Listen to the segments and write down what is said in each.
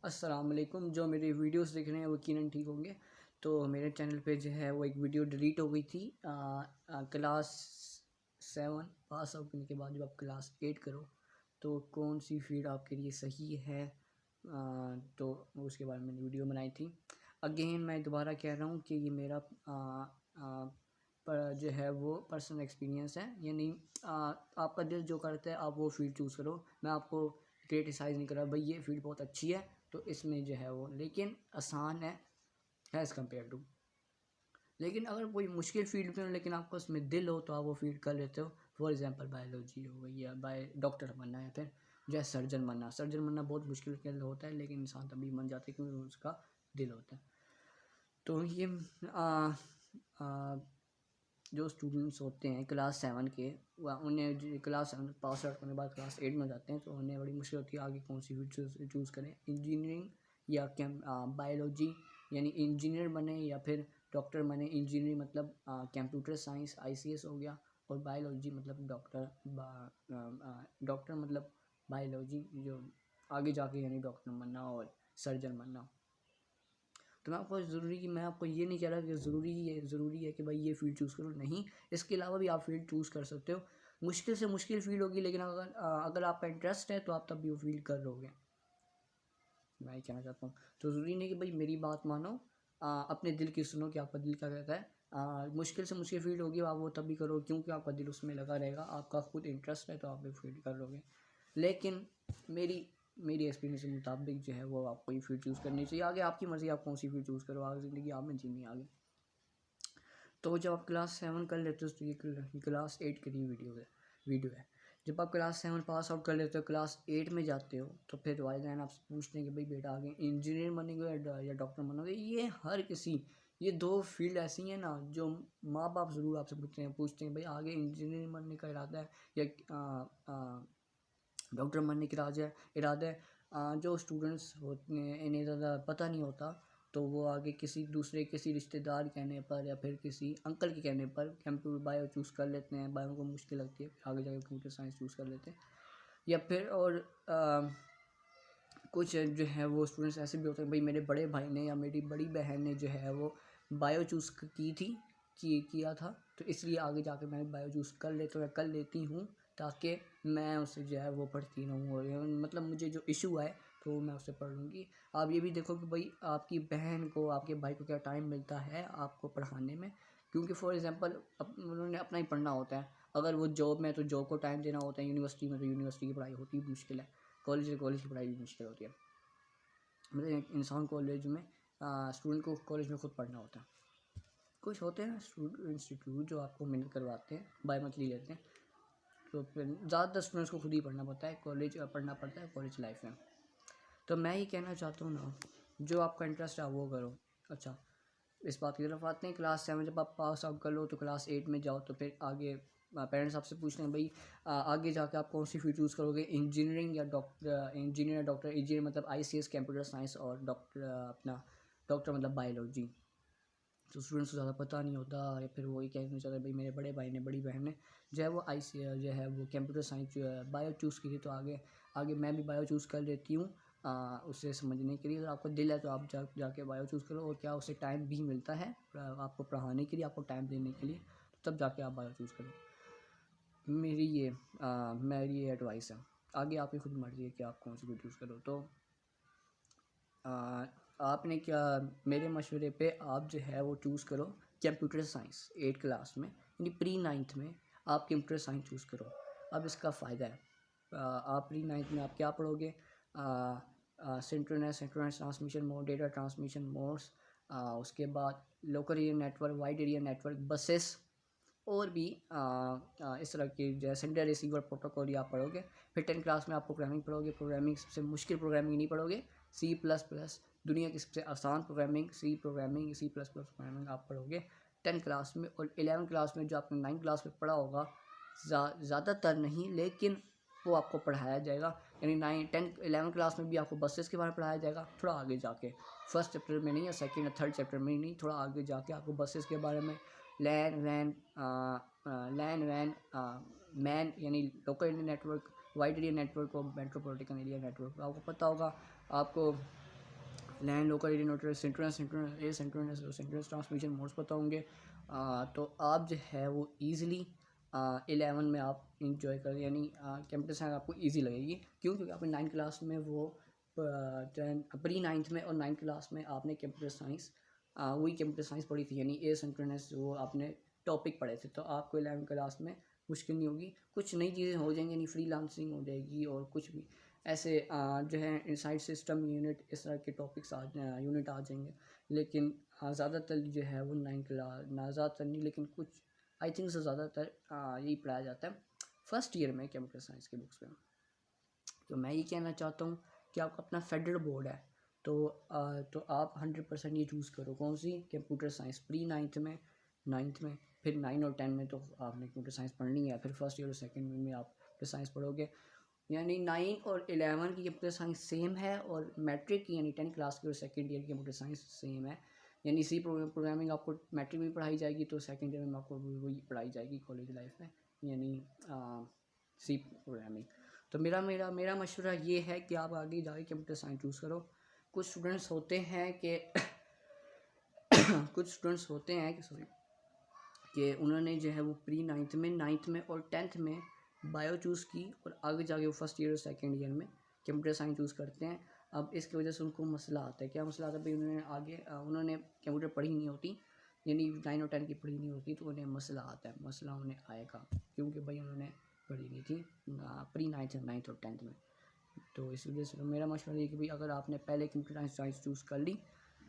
अस्सलाम वालेकुम। जो मेरे वीडियोस देख रहे हैं वो यकीनन ठीक होंगे। तो मेरे चैनल पे जो है वो एक वीडियो डिलीट हो गई थी क्लास 7 पास आउट करने के बाद जब आप क्लास 8 करो तो कौन सी फील्ड आपके लिए सही है। तो उसके बारे में वीडियो बनाई थी। अगेन मैं दोबारा कह रहा हूँ कि ये मेरा पर जो है वो पर्सनल एक्सपीरियंस है, यानी आपका दिल जो करता है आप वो फील्ड चूज़ करो। मैं आपको क्रिटिसाइज़ नहीं कर रहा भाई ये फील्ड बहुत अच्छी है तो इसमें जो है वो, लेकिन आसान है एज़ कम्पेयर टू। लेकिन अगर कोई मुश्किल फील्ड में हो लेकिन आपका उसमें दिल हो तो आप वो फील्ड कर लेते हो। फॉर एग्जांपल बायोलॉजी हो गई या डॉक्टर बनना है, फिर जो है सर्जन बनना। सर्जन बनना बहुत मुश्किल के होता है लेकिन इंसान तभी बन जाता है क्योंकि उसका दिल होता है। तो ये जो स्टूडेंट्स होते हैं क्लास 7 के, उन्हें क्लास 7 पास आउट करने के बाद क्लास 8 में जाते हैं तो उन्हें बड़ी मुश्किल होती है आगे कौन सी फील्ड चूज़ करें। इंजीनियरिंग या बायोलॉजी, यानी इंजीनियर बने या फिर डॉक्टर बने। इंजीनियरिंग मतलब कंप्यूटर साइंस ICS हो गया, और बायोलॉजी मतलब डॉक्टर मतलब बायोलॉजी जो आगे जाके यानी डॉक्टर बनना और सर्जन बनना। तो मैं आपको ये नहीं कह रहा कि ज़रूरी है कि भाई ये फील्ड चूज़ करो, नहीं। इसके अलावा भी आप फील्ड चूज़ कर सकते हो। मुश्किल से मुश्किल फील्ड होगी लेकिन अगर आपका इंटरेस्ट है तो आप तब भी वो फील्ड कर लोगे। मैं ये कहना चाहता हूँ। तो ज़रूरी नहीं कि भाई मेरी बात मानो, अपने दिल की सुनो कि आपका दिल क्या कहता है। मुश्किल से मुश्किल फील्ड होगी आप वो तब भी करो क्योंकि आपका दिल उसमें लगा रहेगा, आपका खुद इंटरेस्ट है तो आप वो फील्ड कर लोगे। लेकिन मेरी एक्सपीरियंस के मुताबिक जो है वो आपको ये फील्ड चूज़ करनी चाहिए। आगे आपकी मर्ज़ी, आप कौन सी फील्ड चूज़ करो, आगे ज़िंदगी आपने जीनी आगे। तो जब आप क्लास 7 कर लेते हो तो ये क्लास 8 के लिए वीडियो है। जब आप क्लास 7 पास आउट कर लेते हो, क्लास 8 में जाते हो तो फिर वालिदैन आपसे पूछते हैं कि भाई बेटा आगे इंजीनियर बनेंगे या डॉक्टर बनोगे। ये 2 फील्ड ऐसी हैं ना जो माँ बाप ज़रूर आपसे पूछते हैं भाई आगे इंजीनियर बनने का इरादा है या डॉक्टर बनने की इरादा है। जो स्टूडेंट्स होते हैं इन्हें ज़्यादा पता नहीं होता तो वो आगे किसी रिश्तेदार कहने पर या फिर किसी अंकल के कहने पर कंप्यूटर बायो चूज़ कर लेते हैं। बायो को मुश्किल लगती है, आगे जाकर कंप्यूटर साइंस चूज़ कर लेते हैं। या फिर कुछ जो है वो स्टूडेंट्स ऐसे भी होते हैं भाई मेरे बड़े भाई ने या मेरी बड़ी बहन ने जो है वो बायो चूज़ किया था तो इसलिए आगे जाकर मैं बायो चूज़ कर लेती हूँ ताकि मैं उससे जो है वो पढ़ती रहूँ, और मतलब मुझे जो इशू है तो मैं उससे पढ़ लूँगी। आप ये भी देखो कि भाई आपकी बहन को आपके भाई को क्या टाइम मिलता है आपको पढ़ाने में, क्योंकि फॉर एग्जांपल उन्होंने अपना ही पढ़ना होता है। अगर वो जॉब में तो जॉब को टाइम देना होता है, यूनिवर्सिटी में तो यूनिवर्सिटी की पढ़ाई होती है मुश्किल है, कॉलेज की पढ़ाई भी मुश्किल होती है। मतलब एक इंसान कॉलेज में स्टूडेंट को कॉलेज में खुद पढ़ना होता है। कुछ होते हैं इंस्टीट्यूट जो आपको मेहनत करवाते हैं, बाय मंथली लेते हैं, तो फिर ज़्यादातर स्टूडेंट्स को खुद ही पढ़ना पड़ता है, पढ़ना पड़ता है कॉलेज लाइफ में। तो मैं ये कहना चाहता हूँ ना, जो आपका इंटरेस्ट है वो करो। अच्छा, इस बात की तरफ आते हैं। क्लास 7 जब आप पास आउट कर लो तो क्लास 8 में जाओ तो फिर आगे पेरेंट्स आपसे पूछते हैं भाई आगे जाके आप कौन सी फील्ड चूज़ करोगे, इंजीनियरिंग या डॉक्टर। इंजीनियर मतलब ICS कंप्यूटर साइंस, और डॉक्टर मतलब बायोलॉजी। तो स्टूडेंट्स को ज़्यादा पता नहीं होता या फिर वो ये कहना चाहते हैं भाई मेरे बड़े भाई ने बड़ी बहन ने जो है वो जो है वो कंप्यूटर साइंस जो है बायो चूज़ की थी तो आगे मैं भी बायो चूज़ कर लेती हूँ उसे समझने के लिए। अगर आपको दिल है तो आप जाके बायो चूज़ करो, और क्या उससे टाइम भी मिलता है आपको पढ़ाने के लिए, आपको टाइम देने के लिए, तो तब जाके आप बायो चूज़ करो। मेरी ये एडवाइस है। आगे आपकी खुद मर्ज़ी है कि आप कौन सी भी चूज़ करो। तो आपने क्या, मेरे मशवरे पे आप जो है वो चूज़ करो कंप्यूटर साइंस 8 क्लास में, यानी प्री-9th में आप कंप्यूटर साइंस चूज़ करो। अब इसका फ़ायदा है, आप प्री-9th में आप क्या पढ़ोगे, synchronous transmission mode, data transmission modes, उसके बाद local area network, wide area network, buses, और भी इस तरह के जो है सेंट्रल रिसीवर प्रोटोकॉल ये आप पढ़ोगे। फिर 10 क्लास में आप प्रोग्रामिंग पढ़ोगे। प्रोग्रामिंग सबसे मुश्किल प्रोग्रामिंग नहीं पढ़ोगे, C++, दुनिया की सबसे आसान प्रोग्रामिंग C++ प्रोग्रामिंग आप पढ़ोगे 10 क्लास में। और 11 क्लास में जो आपने 9 क्लास में पढ़ा होगा ज़्यादातर नहीं लेकिन वो आपको पढ़ाया जाएगा, यानी 11 क्लास में भी आपको बसेस के बारे में पढ़ाया जाएगा। थोड़ा आगे जाके फर्स्ट चैप्टर में नहीं या सेकंड या थर्ड चैप्टर में नहीं, थोड़ा आगे जाके आपको बसेस के बारे में, लैन वैन मैन यानी local area network, wide area network और मेट्रोपॉलिटन एरिया नेटवर्क आपको पता होगा। आपको land, local, radio, synchronous transmission modes पता होंगे। तो आप जो है वो ईज़िली 11 में आप इंजॉय कर, यानी कंप्यूटर साइंस आपको ईजी लगेगी। क्यों? क्योंकि आपने 9th क्लास में वो प्री 9th में और 9th क्लास में आपने कंप्यूटर साइंस वही कंप्यूटर साइंस पढ़ी थी, यानी एसिंक्रोनस वो आपने टॉपिक पढ़े थे। तो आपको 11th क्लास में मुश्किल नहीं होगी, कुछ नई चीज़ें हो जाएंगी, यानी फ्रीलांसिंग हो जाएगी और कुछ भी ऐसे जो है इनसाइड सिस्टम यूनिट, इस तरह के टॉपिक्स यूनिट आ जाएंगे। लेकिन ज़्यादातर जो है वो 9th क्लास ना, ज़्यादातर नहीं लेकिन कुछ आई थिंक से ज़्यादातर यही पढ़ाया जाता है फर्स्ट ईयर में कंप्यूटर साइंस के बुक्स में। तो मैं ये कहना चाहता हूँ कि आपका अपना फेडरल बोर्ड है, तो आप 100% ये चूज़ करो कौन सी, कंप्यूटर साइंस प्री 9th में, 9th में, फिर 9 और 10 में तो आपने कंप्यूटर साइंस पढ़नी है, फिर फर्स्ट ईयर और सेकंड में आप कंप्यूटर साइंस पढ़ोगे। यानी 9 और 11 की कंप्यूटर साइंस सेम है, और मैट्रिक की यानी 10 क्लास की और सेकंड ईयर की कंप्यूटर साइंस सेम है। यानी सी प्रोग्रामिंग आपको मैट्रिक में पढ़ाई जाएगी, तो सेकंड ईयर में आपको वही पढ़ाई जाएगी कॉलेज लाइफ में, यानी सी प्रोग्रामिंग। तो मेरा मेरा मेरा मशवरा ये है कि आप आगे जाके कंप्यूटर साइंस चूज़ करो। कुछ स्टूडेंट्स होते हैं कि कुछ स्टूडेंट्स होते हैं कि उन्होंने जो है वो प्री 9th में, 9th में और 10th में बायो चूज़ की, और आगे जाके वो फर्स्ट ईयर और सेकंड ईयर में कंप्यूटर साइंस चूज़ करते हैं। अब इसकी वजह से उनको मसला आता है। क्या मसला आता है भाई? उन्होंने कंप्यूटर पढ़ी नहीं होती, यानी 9 और 10 की पढ़ी नहीं होती, तो उन्हें मसला आता है। मसला उन्हें आएगा क्योंकि भाई उन्होंने पढ़ी नहीं थी प्री 9th और 10th में। तो इस वजह से मेरा मशवरा ये कि भाई अगर आपने पहले कंप्यूटर साइंस चूज़ कर ली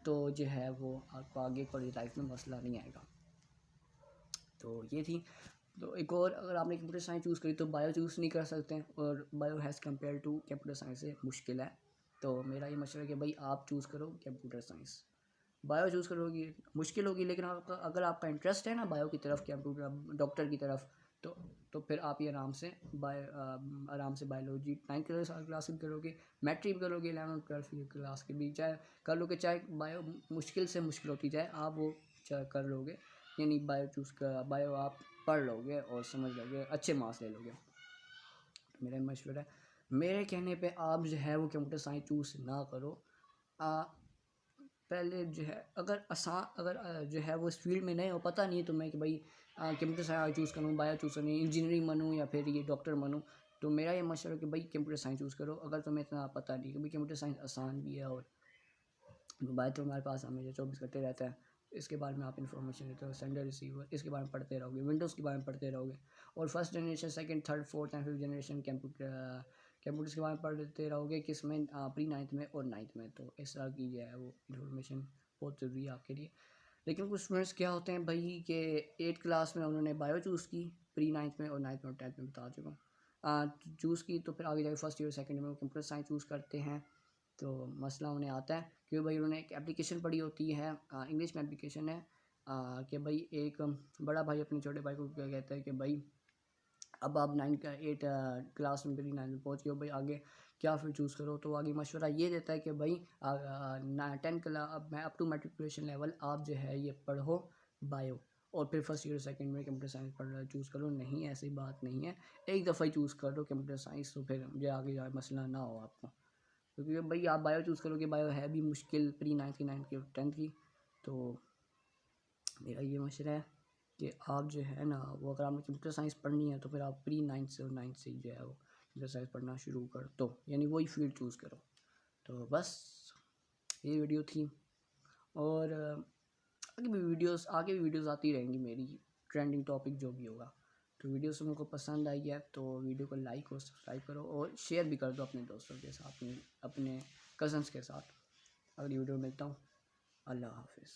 तो जो है वो आपको आगे कॉलेज लाइफ में मसला नहीं आएगा। तो ये थी। तो एक और, अगर आपने कंप्यूटर साइंस चूज़ करी तो बायो चूज़ नहीं कर सकते हैं, और bio has compare to computer science से मुश्किल है। तो मेरा ये मशवरा है कि भाई आप चूज़ करो कंप्यूटर साइंस। बायो चूज़ करोगी मुश्किल होगी, लेकिन आपका अगर आपका इंटरेस्ट है ना बायो की तरफ, कंप्यूटर डॉक्टर की तरफ, तो फिर आप ये आराम से बायोलॉजी 9th क्लास भी करोगे, मैट्रिक भी करोगे, 11 12 क्लास के भी चाहे कर लोगे, चाहे बायो मुश्किल से मुश्किल होती जाए आप वो कर लोगे, यानी बायो आप पढ़ लोगे और समझ लोगे, अच्छे मार्क्स ले लोगे। तो मेरा मशवरा है, मेरे कहने पे आप जो है वो कंप्यूटर साइंस चूज़ ना करो। पहले जो है अगर जो है वो इस फील्ड में नए हो, पता नहीं है तुम्हें कि भाई कंप्यूटर साइंस चूज़ करूँ, बायो चूज़ करूँ, इंजीनियरिंग बनूँ या फिर ये डॉक्टर बनूँ, तो मेरा ये मशवरा है कि भाई कंप्यूटर साइंस चूज़ करो। अगर तुम्हें इतना पता नहीं कि भाई कंप्यूटर साइंस आसान भी है, और मोबाइल तो हमारे पास हमेशा 24 घंटे रहता है, इसके बारे में आप इन्फॉर्मेशन लेते हो, सेंडर रिसीवर, इसके बारे में पढ़ते रहोगे, विंडोज़ के बारे में पढ़ते रहोगे, और first generation, second, third, fourth and fifth generation computers के बारे में पढ़ते रहोगे, किस में प्री 9th में और 9th में। तो इस तरह की जो है वो इन्फॉर्मेशन बहुत ज़रूरी है आपके लिए। लेकिन कुछ स्टूडेंट्स क्या होते हैं भाई कि 8th क्लास में उन्होंने बायो चूज़ की प्री 9th में, और 9th में और 10th में बता चुका हूँ चूज़ की, तो फिर आगे जाके फर्स्ट ईयर सेकंड में वो कंप्यूटर साइंस चूज़ करते हैं। तो मसला उन्हें आता है क्योंकि भाई उन्होंने एक एप्लीकेशन पढ़ी होती है, इंग्लिश में एप्लीकेशन है, कि भाई एक बड़ा भाई अपने छोटे भाई को क्या कहता है कि भाई अब आप 8 क्लास में, प्री 9 में पहुँच गए हो भाई, आगे क्या फिर चूज़ करो। तो आगे मशवरा ये देता है कि भाई 10 क्लास अब मैं अप टू मैट्रिकुलेशन लेवल आप जो है ये पढ़ो बायो, और फिर फर्स्ट ईयर सेकंड में कंप्यूटर साइंस पढ़ना चूज़ करो। नहीं, ऐसी बात नहीं है, एक दफ़ा ही चूज़ कर दो कंप्यूटर साइंस, तो फिर जो आगे जाए मसला ना हो आपको। क्योंकि भाई आप बायो चूज़ करोगे, बायो है भी मुश्किल प्री 9th की, 9th की और 10th की। तो मेरा ये मशवरा है कि आप जो है ना वो, अगर आपने कंप्यूटर साइंस पढ़नी है तो फिर आप प्री 9th से और 9th से जो है वो कंप्यूटर साइंस पढ़ना शुरू कर दो, यानी वही फील्ड चूज़ करो। तो बस ये वीडियो थी, और आगे भी वीडियोस आती रहेंगी मेरी, ट्रेंडिंग टॉपिक जो भी होगा। तो वीडियो से मेरे को पसंद आई है तो वीडियो को लाइक और सब्सक्राइब करो, और शेयर भी कर दो अपने दोस्तों के साथ, अपने कज़न्स के साथ। अगली वीडियो में मिलता हूँ। अल्लाह हाफिज़।